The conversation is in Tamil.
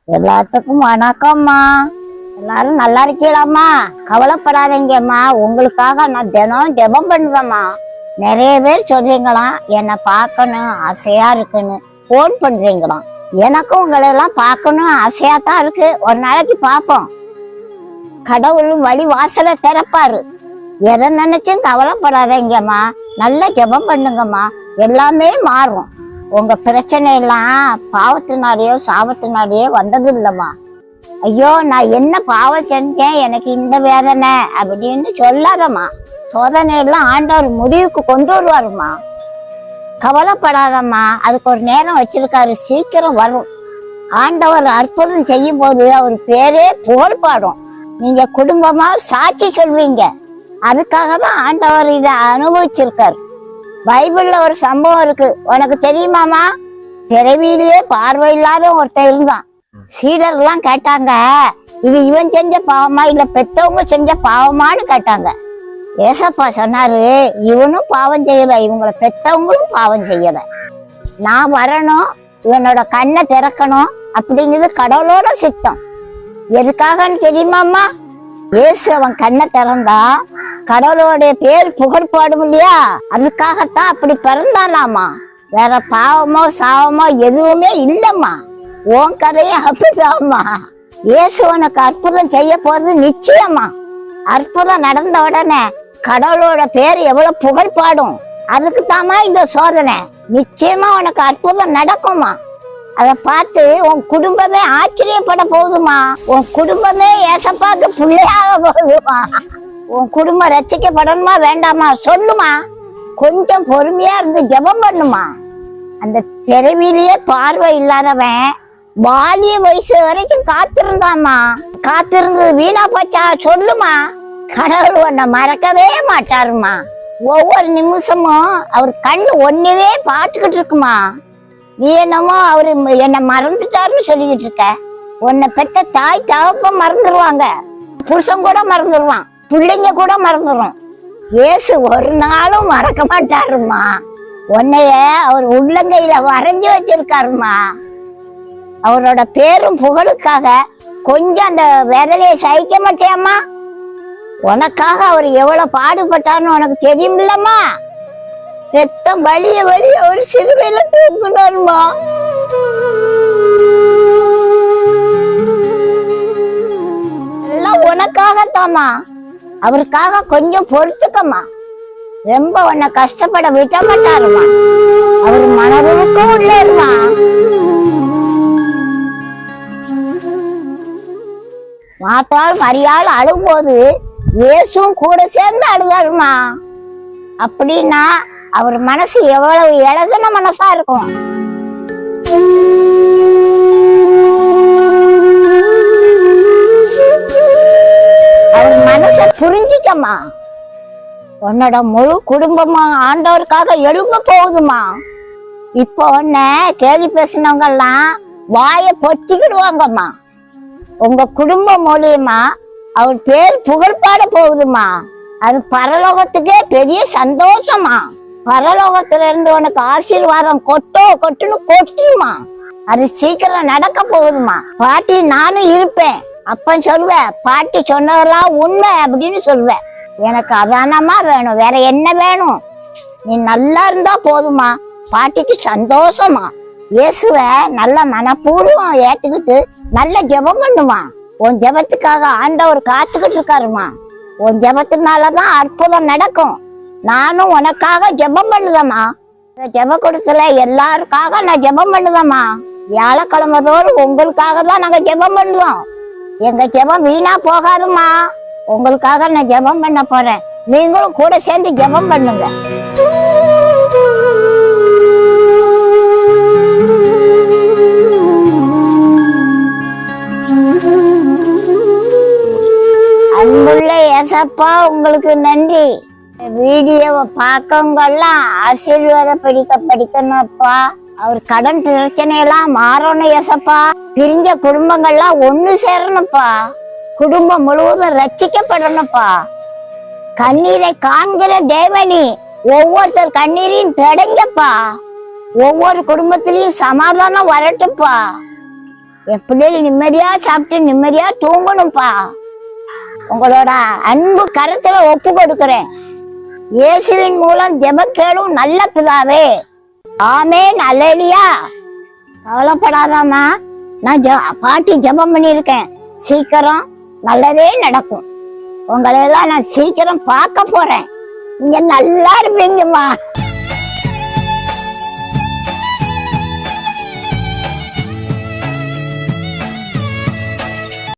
எல்லாத்துக்கும் வணக்கம்மா. எல்லாரும் நல்லா இருக்கீங்களாம்மா? கவலைப்படாதீங்கம்மா, உங்களுக்காக நான் தினம் ஜெபம் பண்ணுவேம்மா. நிறைய பேர் சொல்றீங்களாம் என்னை பார்க்கணும் ஆசையா இருக்குன்னு, போன் பண்றீங்களாம். எனக்கும் உங்களை எல்லாம் பார்க்கணும் ஆசையா தான் இருக்கு. ஒரு நாளைக்கு பார்ப்போம். கடவுளும் வழி வாசலை திறப்பாரு. எதை நினைச்சும் கவலைப்படாதீங்கம்மா, நல்லா ஜெபம் பண்ணுங்கம்மா, எல்லாமே மாறும். உங்க பிரச்சனை எல்லாம் பாவத்தினாலேயோ சாபத்தினாலேயோ வந்தது இல்லம்மா. ஐயோ நான் என்ன பாவம் செஞ்சேன், எனக்கு இந்த வேதனை அப்படின்னு சொல்லாதம்மா. சோதனை எல்லாம் ஆண்டவர் முடிவுக்கு கொண்டு வருவாருமா. கவலைப்படாதம்மா, அதுக்கு ஒரு நேரம் வச்சிருக்காரு, சீக்கிரம் வரும். ஆண்டவர் அற்புதம் செய்யும் போது அவர் பேரே புகழ் பாடும். நீங்க குடும்பமா சாட்சி சொல்வீங்க. அதுக்காக தான் ஆண்டவர் இதை அனுபவிச்சிருக்காரு. பைபிள்ல ஒரு சம்பவம் இருக்கு, உனக்கு தெரியுமாமா? பிறவியிலேயே பார்வை இல்லாத ஒருத்தர் இருந்தான். சீடர்லாம் கேட்டாங்க, இது இவன் செஞ்ச பாவமா இல்ல பெத்தவங்க செஞ்ச பாவமான்னு கேட்டாங்க. ஏசப்பா சொன்னாரு, இவனும் பாவம் செய்யல, இவங்களை பெத்தவங்களும் பாவம் செய்யல. நான் வரணும், இவனோட கண்ணை திறக்கணும் அப்படிங்கிறது கடவுளோட சித்தம். எதுக்காகன்னு தெரியுமாமா? இயேசு அவன் கண்ணை திறந்தா கடவுளோடைய பேர் புகழ் பாடும் இல்லையா, அதுக்காகத்தான் அப்படி பிறந்தானாமா. வேற பாவமோ சாவமோ எதுவுமே இல்லம்மா. உன் கதையே அப்படிதாம்மா. இயேசு உனக்கு அற்புதம் செய்ய போறது நிச்சயமா. அற்புதம் நடந்த உடனே கடவுளோட பேர் எவ்வளவு புகழ் பாடும். அதுக்கு தாமா இந்த சோதனை. நிச்சயமா உனக்கு அற்புதம் நடக்குமா. அதை பார்த்து உன் குடும்பமே ஆச்சரியப்பட போகுதுமா. உன் குடும்பமே ஏசப்பாக்கு பிள்ளையாக போகுதுமா. உன் குடும்பம் ரட்சிக்கப்படணுமா வேண்டாமா சொல்லுமா. கொஞ்சம் பொறுமையா இருந்து ஜெபம் பண்ணுமா. அந்த பிறவிலேயே பார்வை இல்லாதவன் பாலிய வயசு வரைக்கும் காத்திருந்தாமா. காத்திருந்தது வீணா போச்சா சொல்லுமா. கடவுள் உன்னை மறக்கவே மாட்டாருமா. ஒவ்வொரு நிமிஷமும் அவர் கண்ணு ஒன்னவே பார்த்துக்கிட்டு இருக்குமா. நீ என்னமோ அவரு என்ன மறந்துட்டாருன்னு சொல்லிக்கிட்டு இருக்க. உன்னை பெற்ற தாய் தகப்ப மறந்துடுவாங்க, புருஷன் கூட மறந்துடுவான், பிள்ளைங்க கூட மறந்துடும். இயேசு ஒரு நாளும் மறக்க மாட்டாருமா. உன்னைய அவர் உள்ளங்கையில வரைஞ்சு வச்சிருக்காருமா. அவரோட பேரும் புகழுக்காக கொஞ்சம் அந்த வேதனையை சகிக்க மாட்டியாமா? உனக்காக அவர் எவ்வளவு பாடுபட்டார்னு உனக்கு தெரியுமில்லம்மா. ரத்தம் வலிய வலிய ஒரு சிறுவையில தூக்குனாருமா. எல்லாம் உனக்காகத்தாமா. அவருக்காக கொஞ்சம் பொறுத்துக்கம்மா. ரொம்ப உன்னை கஷ்டப்பட விட மாட்டாருமா. அவர் மனதுக்கும் உள்ளேருமா. மாத்தாள் மரியாள் அழும்போது இயேசுவும் கூட சேர்ந்து அழுதாருமா. அப்படின்னா அவர் மனசு எவ்வளவு இழகுன மனசா இருக்கும். அவர் மனச புரிஞ்சிக்கம்மா. உன்னோட முழு குடும்பமா ஆண்டவருக்காக எழும்ப போகுதுமா. இப்போ உன்ன கேள்வி பேசினவங்க எல்லாம் வாய பொத்திக்கிடுவாங்கம்மா. உங்க குடும்பம் மூலியமா அவர் பேர் புகழ் பாட போகுதுமா. அது பரலோகத்துக்கே பெரிய சந்தோஷமா. பரலோகத்துல இருந்து உனக்கு ஆசீர்வாதம் கொட்டுன்னு கொட்டுமா. அது சீக்கிரம் நடக்க போகுதுமா. பாட்டி நானும் இருப்பேன் அப்ப சொல்லுவேன், பாட்டி சொன்னதெல்லாம் உண்மை அப்படின்னு சொல்லுவேன். எனக்கு அதானமா வேணும், வேற என்ன வேணும்? நீ நல்லா இருந்தா போதுமா. பாட்டிக்கு சந்தோஷமா. இயேசுவ நல்ல மனப்பூர்வம் ஏத்துக்கிட்டு நல்ல ஜெபம் பண்ணுமா. உன் ஜெபத்துக்காக ஆண்டவர் காத்துக்கிட்டு இருக்காருமா. உன் ஜெபத்தினாலதான் அற்புதம் நடக்கும். நானும் உனக்காக ஜெபம் பண்ணுதம்மா. ஜெப கொடுத்துல எல்லாருக்காக நான் ஜெபம் பண்ணுதம்மா. வியாழக்கிழமை தோறும் உங்களுக்காக தான் நாங்க ஜெபம் பண்ணுவோம். எங்க ஜெபம் வீணா போகாதுமா. உங்களுக்காக நான் ஜெபம் பண்ண போறேன். நீங்களும் கூட சேர்ந்து ஜெபம் பண்ணுங்க. அன்புள்ள ஏசப்பா, உங்களுக்கு நன்றி. வீடியோவை பார்க்கவங்கெல்லாம் ஆசீர்வாதம் படிக்கணும்ப்பா. அவர் கடன் பிரச்சனையெல்லாம் மாறணும் ஏசப்பா. பிரிஞ்ச குடும்பங்கள்லாம் ஒண்ணு சேரணும்ப்பா. குடும்பம் முழுவதும் ரட்சிக்கப்படணும்ப்பா. கண்ணீரை காண்கிற தேவனி ஒவ்வொருத்தர் கண்ணீரையும் தடங்கப்பா. ஒவ்வொரு குடும்பத்திலையும் சமாதானம் வரட்டும்ப்பா. என் பிள்ளைகள் நிம்மதியா சாப்பிட்டு நிம்மதியா தூங்கணும்ப்பா. உங்களோட அன்பு கருத்துல ஒப்பு கொடுக்கிறேன். இயேசுவின் மூலம் ஜெபம் கேளும் நல்ல பிதாவே. ஆமென். அல்லேலூயா. கவலைப்படாதாமா, நான் பாட்டி ஜெபம் பண்ணியிருக்கேன். சீக்கிரம் நல்லதே நடக்கும். உங்களை எல்லாம் நான் சீக்கிரம் பார்க்க போறேன். நீங்க நல்லா இருப்பீங்கம்மா.